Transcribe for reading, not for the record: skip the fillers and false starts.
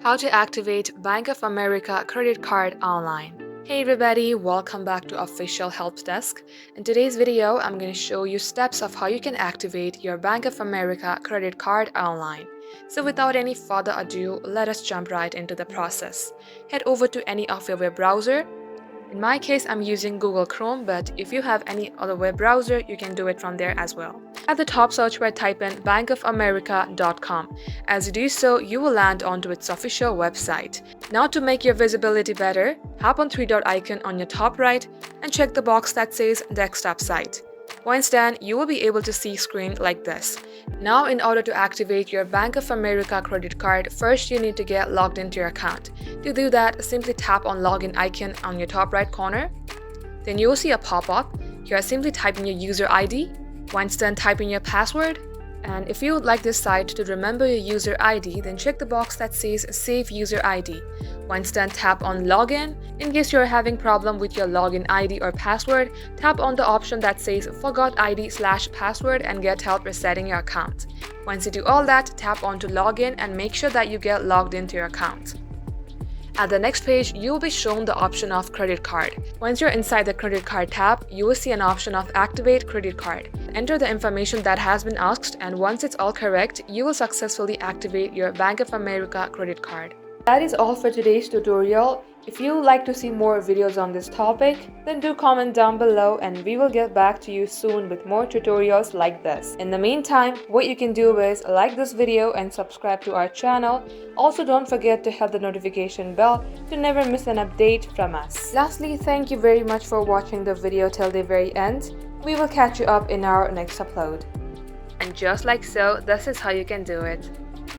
How to activate Bank of America credit card online. Hey everybody, welcome back to Official Help Desk. In today's video, I'm going to show you steps of how you can activate your Bank of America credit card online. So without any further ado, let us jump right into the process. Head over to any of your web browser. In my case, I'm using Google Chrome, but if you have any other web browser, you can do it from there as well. At the top search bar, type in bankofamerica.com. As you do so, you will land onto its official website. Now to make your visibility better, tap on three-dot icon on your top right and check the box that says Desktop Site. Once done, you will be able to see a screen like this. Now, in order to activate your Bank of America credit card, first you need to get logged into your account. To do that, simply tap on login icon on your top right corner. Then you will see a pop-up. Here, simply type in your user ID. Once done, type in your password. And if you would like this site to remember your user ID, then check the box that says Save User ID. Once done, tap on Login. In case you're having problem with your login ID or password, tap on the option that says Forgot ID/password and get help resetting your account. Once you do all that, tap on to Login and make sure that you get logged into your account. At the next page, you will be shown the option of credit card. Once you're inside the credit card tab, you will see an option of activate credit card. Enter the information that has been asked, and once it's all correct, you will successfully activate your Bank of America credit card. That is all for today's tutorial. If you would like to see more videos on this topic, then do comment down below and we will get back to you soon with more tutorials like this. In the meantime, what you can do is like this video and subscribe to our channel. Also, don't forget to hit the notification bell to never miss an update from us. Lastly, thank you very much for watching the video till the very end. We will catch you up in our next upload. And just like so, this is how you can do it.